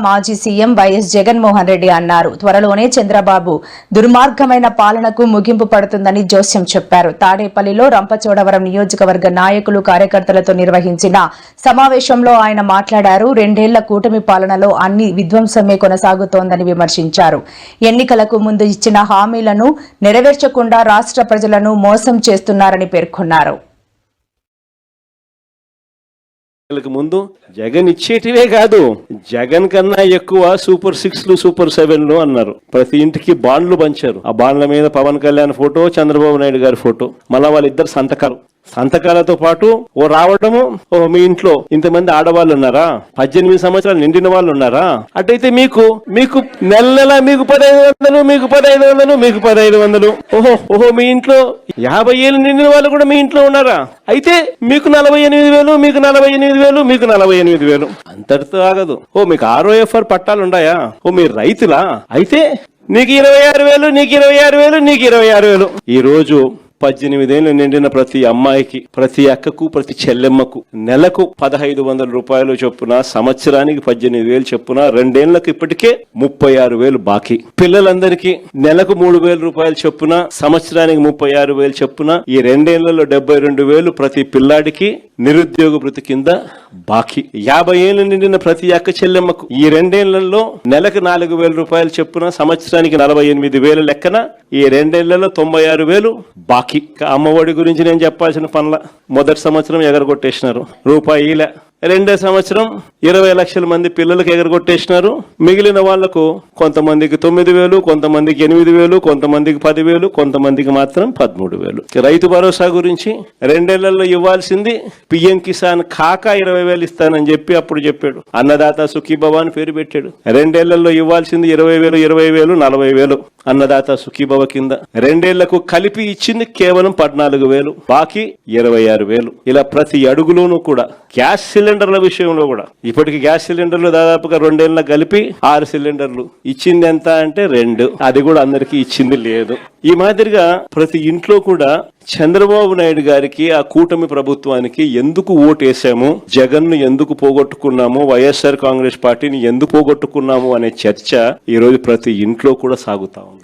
మాజీ CM YS Jaganmohan Reddy అన్నారు. త్వరలోనే చంద్రబాబు దుర్మార్గమైన పాలనకు ముగింపు పడుతుందని జోస్యం చెప్పారు. తాడేపల్లిలో రంపచోడవరం నియోజకవర్గ నాయకులు కార్యకర్తలతో నిర్వహించిన సమావేశంలో ఆయన మాట్లాడారు. 2 ఏళ్ల కూటమి పాలనలో అన్ని విధ్వంసమే కొనసాగుతోందని విమర్శించారు. ఎన్నికలకు ముందు ఇచ్చిన హామీలను నెరవేర్చకుండా రాష్ట్ర ప్రజలను మోసం చేస్తున్నారని పేర్కొన్నారు. ముందు జగన్ ఇచ్చేటివే కాదు, జగన్ కన్నా ఎక్కువ సూపర్ 6లు సూపర్ 7లు అన్నారు. ప్రతి ఇంటికి బాండ్లు పంచారు. ఆ బాండ్ల మీద పవన్ కళ్యాణ్ ఫోటో, చంద్రబాబు నాయుడు గారి ఫోటో, మళ్ళా వాళ్ళిద్దరు సంతకాలతో పాటు ఓ రావడము, మీ ఇంట్లో ఇంతమంది ఆడవాళ్ళు ఉన్నారా, 18 సంవత్సరాలు నిండిన వాళ్ళు ఉన్నారా, అటైతే మీకు నెల మీకు 1500, మీకు 1500, మీకు 1500. ఓహో మీ ఇంట్లో 50 ఏళ్ళు నిండిన వాళ్ళు కూడా మీ ఇంట్లో ఉన్నారా, అయితే మీకు 48,000, మీకు 48,000, మీకు 48,000. అంతటితో ఆగదు. మీకు ROFR పట్టాలు ఉన్నాయా, మీరు రైతులా, అయితే నీకు 26,000, నీకు 26,000, నీకు 26,000. ఈ రోజు 18 ఏళ్ళు నిండిన ప్రతి అమ్మాయికి, ప్రతి అక్కకు, ప్రతి చెల్లెమ్మకు నెలకు 1,500 రూపాయలు చొప్పున, సంవత్సరానికి 18,000 చొప్పున, 2 ఏళ్లకు ఇప్పటికే 36,000 బాకీ. పిల్లలందరికీ నెలకు 3,000 రూపాయలు చొప్పున, సంవత్సరానికి 36,000 చొప్పున, ఈ 2 ఏళ్లలో 72,000 ప్రతి పిల్లాడికి నిరుద్యోగ భృతి కింద బాకీ. 50 ఏళ్ళు నిండిన ప్రతి అక్క చెల్లెమ్మకు ఈ 2 ఏళ్లలో నెలకు 4,000 రూపాయలు చొప్పున, సంవత్సరానికి 48,000 లెక్కన, ఈ 2 ఏళ్లలో 96,000 బాకీ. అమ్మఒడి గురించి నేను చెప్పాల్సిన పనుల. మొదటి సంవత్సరం ఎగరగొట్టేసినారు, రూపాయిల. 2వ సంవత్సరం 20 లక్షల మంది పిల్లలకు ఎగరగొట్టేసినారు. మిగిలిన వాళ్లకు కొంతమందికి 9,000, కొంతమందికి 8,000, కొంతమందికి 10,000, కొంతమందికి మాత్రం 13,000. రైతు భరోసా గురించి 2 ఏళ్లలో ఇవ్వాల్సింది పిఎం కిసాన్ కాక 20,000 ఇస్తానని చెప్పి అప్పుడు చెప్పాడు. అన్నదాత సుఖీభవ అని పేరు పెట్టాడు. 2 ఏళ్లలో ఇవ్వాల్సింది 20,000, 20,000, 40,000 అన్నదాత సుఖీభవ కింద. 2 ఏళ్లకు కలిపి ఇచ్చింది కేవలం 14,000, బాకీ 26,000. ఇలా ప్రతి అడుగులోనూ కూడా. గ్యాస్ సిలిండర్ల విషయంలో కూడా ఇప్పటికి గ్యాస్ సిలిండర్లు దాదాపుగా 2 ఏళ్ళ కలిపి 6 సిలిండర్లు ఇచ్చింది. ఎంత అంటే 2, అది కూడా అందరికీ ఇచ్చింది లేదు. ఈ మాదిరిగా ప్రతి ఇంట్లో కూడా చంద్రబాబు నాయుడు గారికి, ఆ కూటమి ప్రభుత్వానికి ఎందుకు ఓటేసాము, జగన్ను ఎందుకు పోగొట్టుకున్నాము, వైఎస్ఆర్ కాంగ్రెస్ పార్టీని ఎందుకు పోగొట్టుకున్నాము అనే చర్చ ఈ రోజు ప్రతి ఇంట్లో కూడా సాగుతా ఉంది.